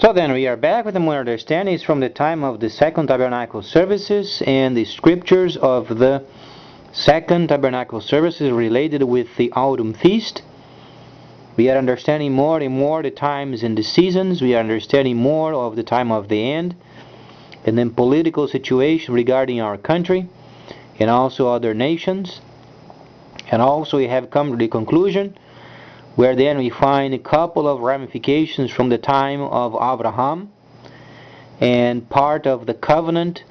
So then we are back with more understandings from the time of the Second Tabernacle Services and the scriptures of the Second Tabernacle Services related with the Autumn Feast. We are understanding more and more the times and the seasons. We are understanding more of the time of the end, and then political situation regarding our country and also other nations. And also we have come to the conclusion where then we find a couple of ramifications from the time of Abraham, and part of the covenant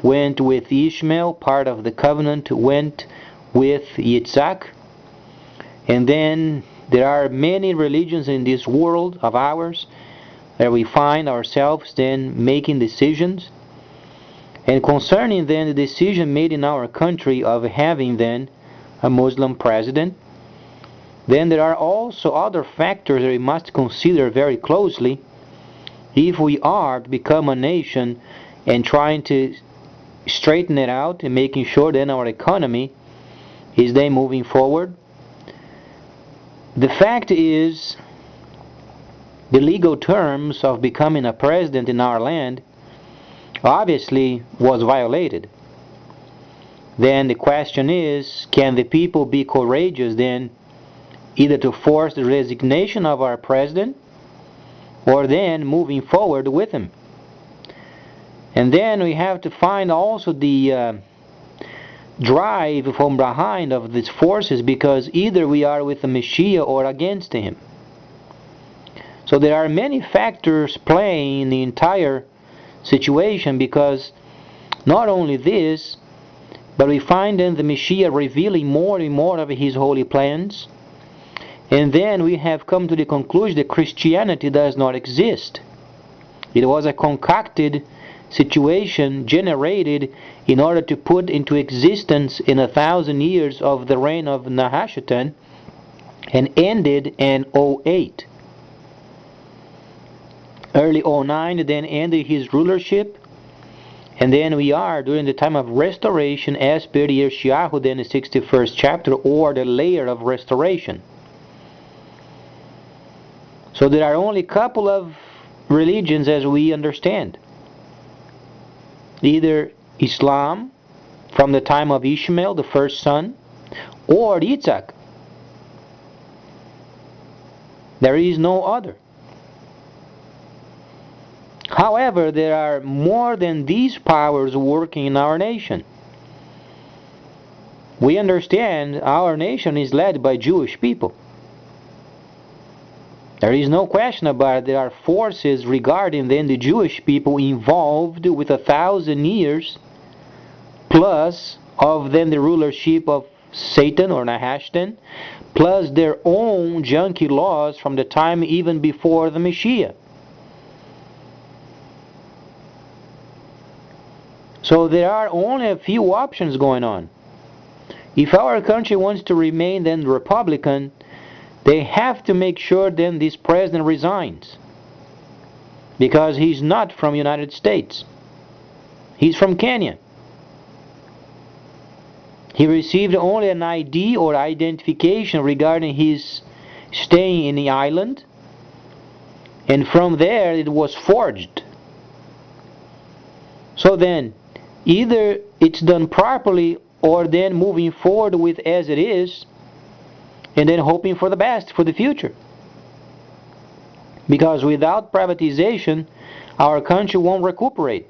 went with Ishmael, part of the covenant went with Yitzhak, and then there are many religions in this world of ours that we find ourselves then making decisions. And concerning then the decision made in our country of having then a Muslim president, then there are also other factors that we must consider very closely if we are to become a nation and trying to straighten it out and making sure then our economy is then moving forward. The fact is, the legal terms of becoming a president in our land obviously was violated. Then the question is, can the people be courageous then either to force the resignation of our president or then moving forward with him? And then we have to find also the drive from behind of these forces, because either we are with the Messiah or against him. So there are many factors playing in the entire situation, because not only this, but we find in the Messiah revealing more and more of his holy plans. And then we have come to the conclusion that Christianity does not exist. It was a concocted situation generated in order to put into existence in 1,000 years of the reign of Nahashatan, and ended in 08. Early 09 then ended his rulership, and then we are during the time of restoration as per Yeshayahu, then the 61st chapter, or the layer of restoration. So there are only a couple of religions as we understand. Either Islam from the time of Ishmael, the first son, or Yitzhak. There is no other. However, there are more than these powers working in our nation. We understand our nation is led by Jewish people. There is no question about it. There are forces regarding then the Jewish people involved with 1,000 years plus of then the rulership of Satan or Nahashtan, plus their own junky laws from the time even before the Messiah. So there are only a few options going on. If our country wants to remain then Republican, they have to make sure then this president resigns, because he's not from United States. He's from Kenya. He received only an ID or identification regarding his staying in the island, and from there it was forged. So then, either it's done properly or then moving forward with as it is, and then hoping for the best for the future. Because without privatization, our country won't recuperate.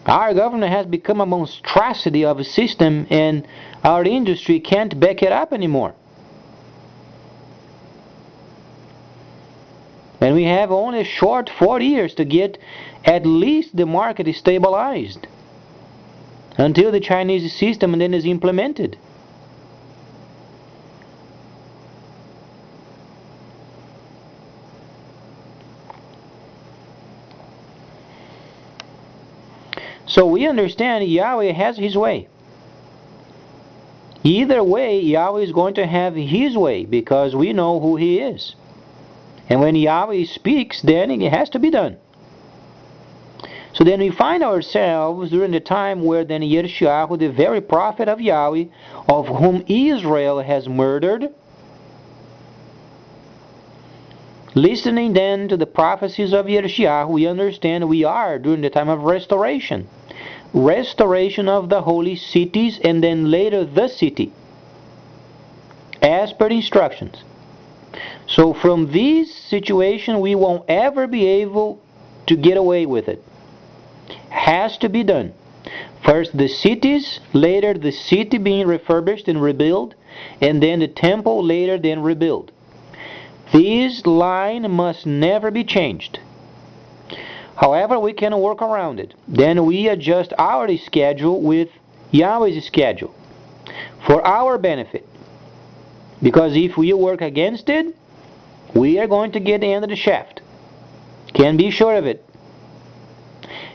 Our government has become a monstrosity of a system, and our industry can't back it up anymore. And we have only a short 4 years to get at least the market stabilized until the Chinese system then is implemented. So we understand Yahweh has his way. Either way, Yahweh is going to have his way, because we know who he is. And when Yahweh speaks, then it has to be done. So then we find ourselves during the time where then Yeshayahu, the very prophet of Yahweh, of whom Israel has murdered, Listening then to the prophecies of Yirmiyahu, we understand we are during the time of restoration. Restoration of the holy cities and then later the city, as per instructions. So from this situation we won't ever be able to get away with it. Has to be done. First the cities, later the city being refurbished and rebuilt, and then the temple later then rebuilt. This line must never be changed. However, we can work around it. Then we adjust our schedule with Yahweh's schedule for our benefit. Because if we work against it, we are going to get the end of the shaft. Can be sure of it.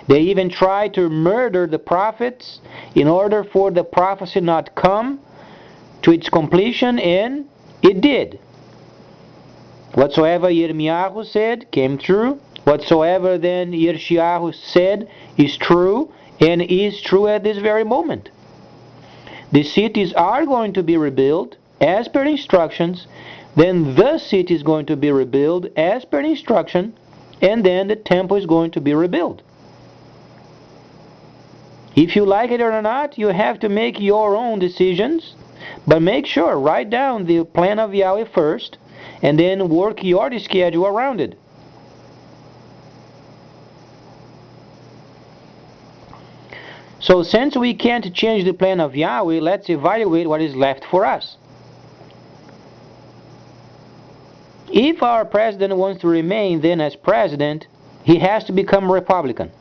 They even try to murder the prophets in order for the prophecy not come to its completion, and it did. Whatsoever Yirmiyahu said came true. Whatsoever then Yirmiyahu said is true, and is true at this very moment. The cities are going to be rebuilt as per instructions, then the city is going to be rebuilt as per instruction, and then the temple is going to be rebuilt. If you like it or not, you have to make your own decisions, but make sure, write down the plan of Yahweh first, and then work your schedule around it. So since we can't change the plan of Yahweh, let's evaluate what is left for us. If our president wants to remain then as president, he has to become Republican.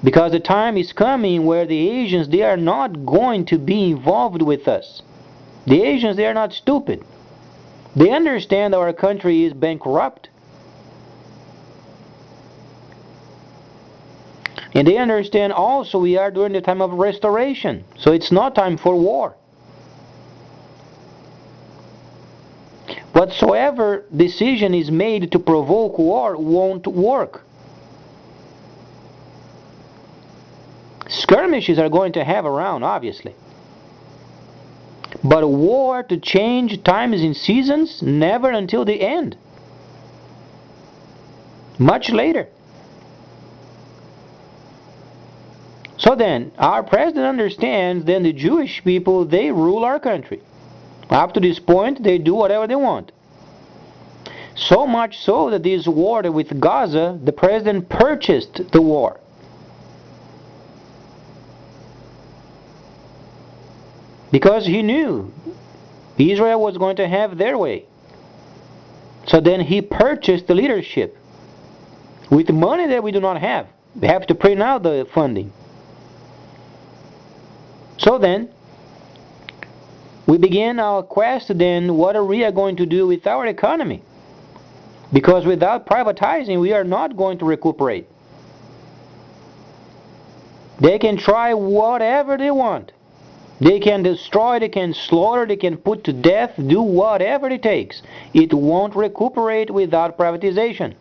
Because the time is coming where the Asians, they are not going to be involved with us. The Asians, they are not stupid. They understand our country is bankrupt. And they understand also we are during the time of restoration. So it's not time for war. Whatsoever decision is made to provoke war won't work. Skirmishes are going to have around, obviously. But a war to change times and seasons, never until the end. Much later. So then, our president understands then the Jewish people, they rule our country. Up to this point, they do whatever they want. So much so that this war with Gaza, the president purchased the war. Because he knew Israel was going to have their way. So then he purchased the leadership with money that we do not have. We have to print out the funding. So then, we begin our quest then, what are we going to do with our economy? Because without privatizing, we are not going to recuperate. They can try whatever they want. They can destroy, they can slaughter, they can put to death, do whatever it takes. It won't recuperate without privatization.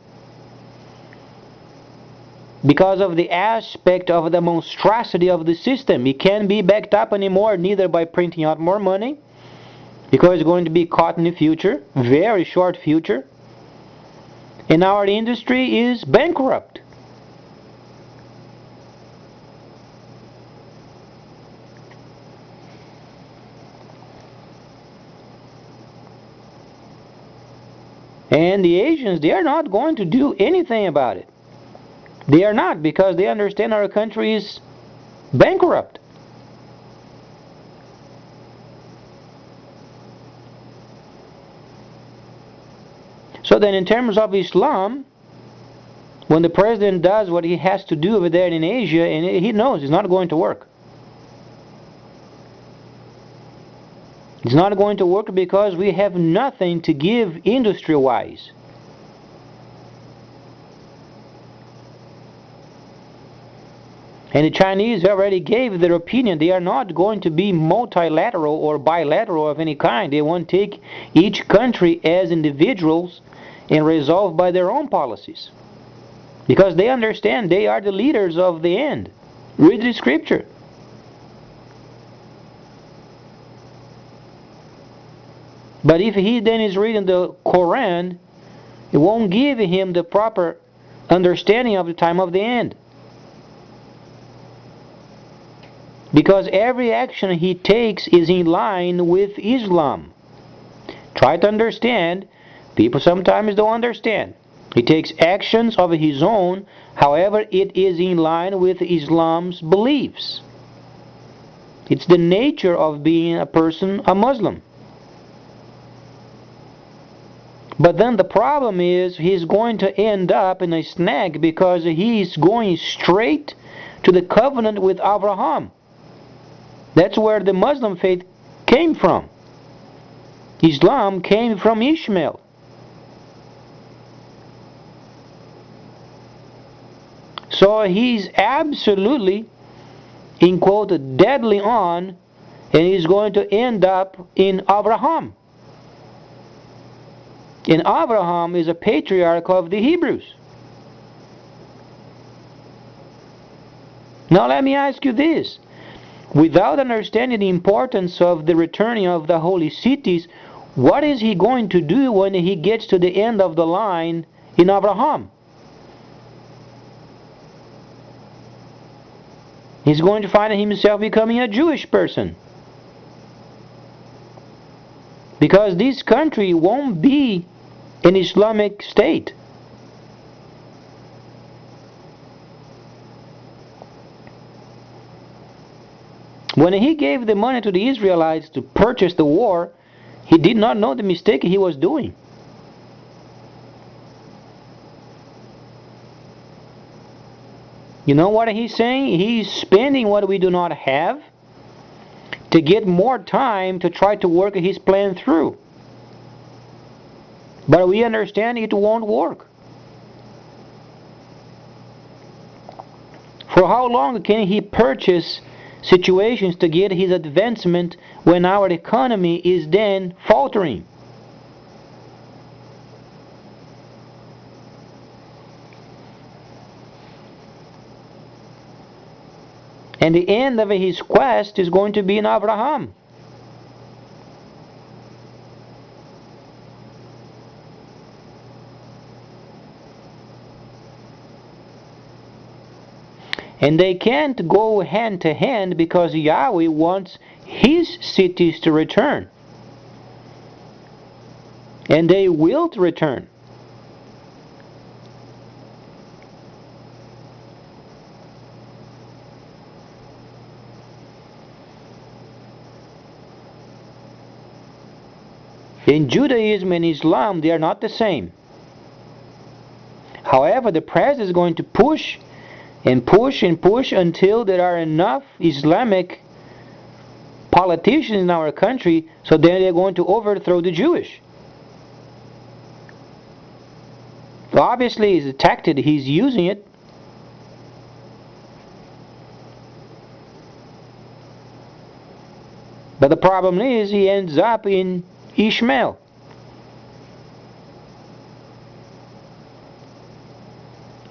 Because of the aspect of the monstrosity of the system. It can't be backed up anymore, neither by printing out more money, because it's going to be caught in the future, very short future. And our industry is bankrupt. And the Asians, they are not going to do anything about it. They are not, because they understand our country is bankrupt. So then in terms of Islam, when the president does what he has to do over there in Asia, and he knows it's not going to work. It's not going to work because we have nothing to give industry-wise. And the Chinese already gave their opinion. They are not going to be multilateral or bilateral of any kind. They want to take each country as individuals and resolve by their own policies. Because they understand they are the leaders of the end. Read the But if he then is reading the Quran, it won't give him the proper understanding of the time of the end. Because every action he takes is in line with Islam. Try to understand. People sometimes don't understand. He takes actions of his own, however, it is in line with Islam's beliefs. It's the nature of being a person, a Muslim. But then the problem is he's going to end up in a snag because he's going straight to the covenant with Abraham. That's where the Muslim faith came from. Islam came from Ishmael. So he's absolutely, in quote, deadly on, and he's going to end up in Abraham. And Abraham is a patriarch of the Hebrews. Now let me ask you this. Without understanding the importance of the returning of the holy cities, what is he going to do when he gets to the end of the line in Abraham? He's going to find himself becoming a Jewish person. Because this country won't be an Islamic state. When he gave the money to the Israelites to purchase the war, he did not know the mistake he was doing. You know what he's saying? He's spending what we do not have to get more time to try to work his plan through. But we understand it won't work. For how long can he purchase situations to get his advancement when our economy is then faltering? And the end of his quest is going to be in Abraham. And they can't go hand to hand because Yahweh wants his cities to return. And they will return. In Judaism and Islam, they are not the same. However, the press is going to push and push and push until there are enough Islamic politicians in our country, so then they're going to overthrow the Jewish. Obviously, it's a tactic, he's using it. But the problem is, he ends up in Ishmael.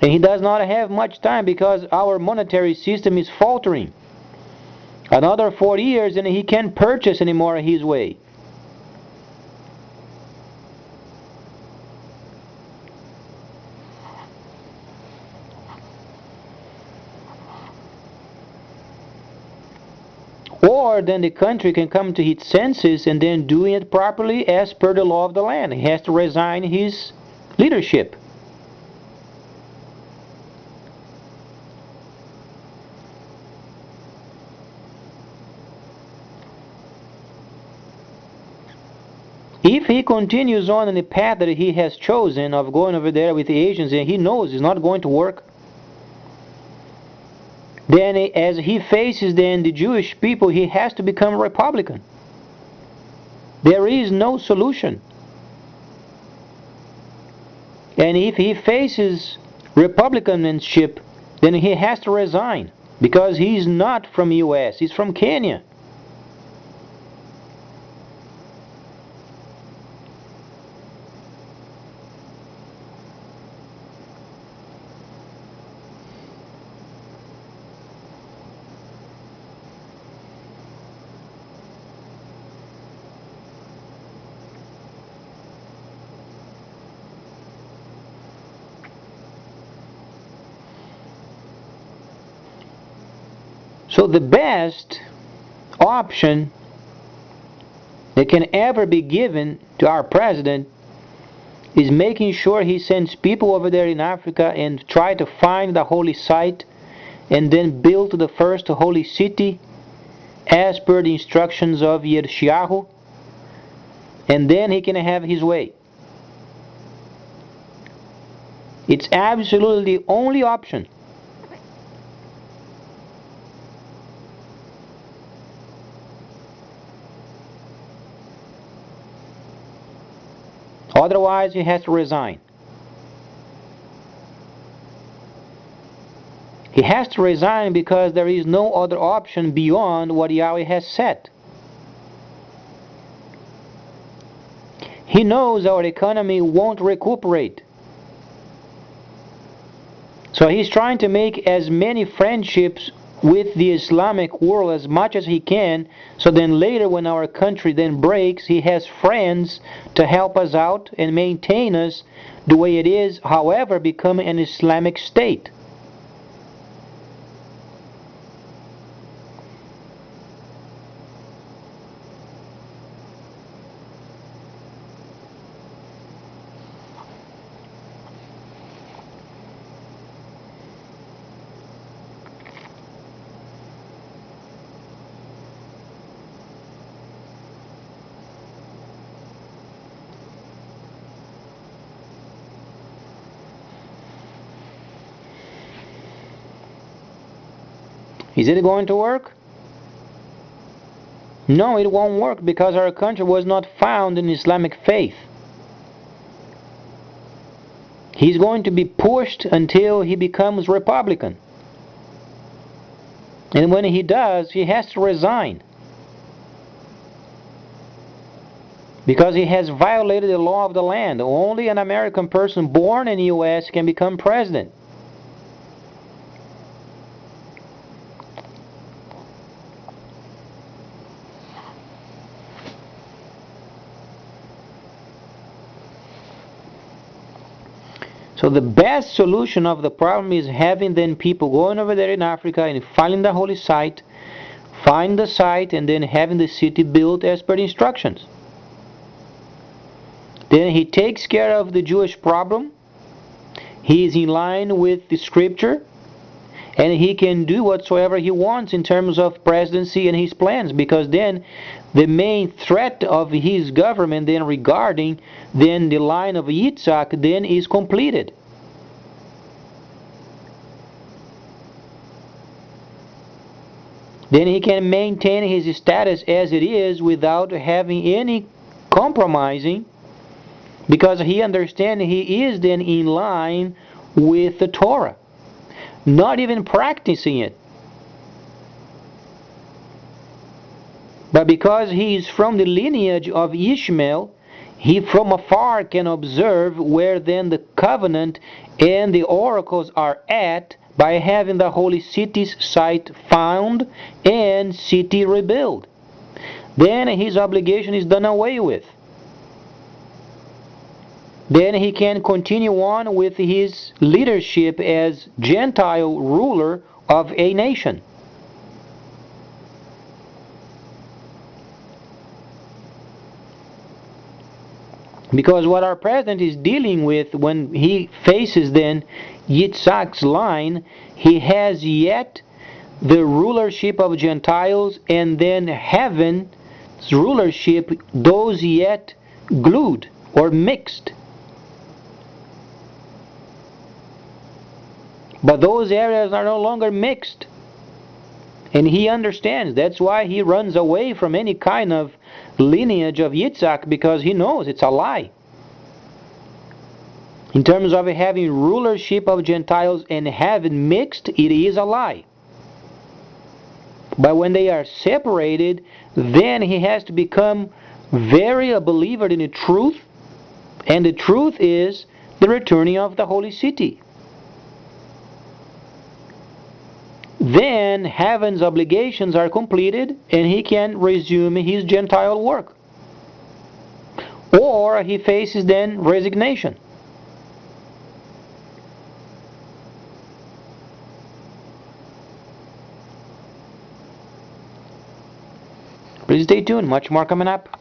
And he does not have much time because our monetary system is faltering. Another 40 years and he can't purchase anymore his way. Or then the country can come to its senses and then doing it properly as per the law of the land. He has to resign his leadership. If he continues on in the path that he has chosen of going over there with the Asians and he knows it's not going to work, then as he faces then the Jewish people, he has to become a Republican. There is no solution. And if he faces republicanship, then he has to resign because he's not from US, he's from Kenya. So the best option that can ever be given to our president is making sure he sends people over there in Africa and try to find the holy site and then build the first holy city as per the instructions of Yeshayahu, and then he can have his way. It's absolutely the only option. Otherwise, he has to resign. He has to resign because there is no other option beyond what Yahweh has set. He knows our economy won't recuperate. So he's trying to make as many friendships with the Islamic world as much as he can, so then later when our country then breaks, he has friends to help us out and maintain us the way it is, however, become an Islamic state. Is it going to work? No, it won't work because our country was not found in Islamic faith. He's going to be pushed until he becomes Republican. And when he does, he has to resign. Because he has violated the law of the land. Only an American person born in the U.S. can become president. So the best solution of the problem is having then people going over there in Africa and finding the holy site, find the site, and then having the city built as per the instructions. Then he takes care of the Jewish problem. He is in line with the scripture, and he can do whatsoever he wants in terms of presidency and his plans, because then the main threat of his government then regarding then the line of Yitzhak then is completed. Then he can maintain his status as it is without having any compromising, because he understands he is then in line with the Torah, not even practicing it. But because he is from the lineage of Ishmael, he from afar can observe where then the covenant and the oracles are at by having the holy city's site found and city rebuilt. Then his obligation is done away with. Then he can continue on with his leadership as Gentile ruler of a nation. Because what our president is dealing with when he faces then Yitzhak's line, he has yet the rulership of Gentiles and then heaven's rulership, those yet glued or mixed. But those areas are no longer mixed. And he understands. That's why he runs away from any kind of lineage of Yitzhak, because he knows it's a lie. In terms of having rulership of Gentiles and having mixed, it is a lie. But when they are separated, then he has to become very a believer in the truth, and the truth is the returning of the holy city. Then heaven's obligations are completed and he can resume his Gentile work. Or he faces then resignation. Please stay tuned, much more coming up.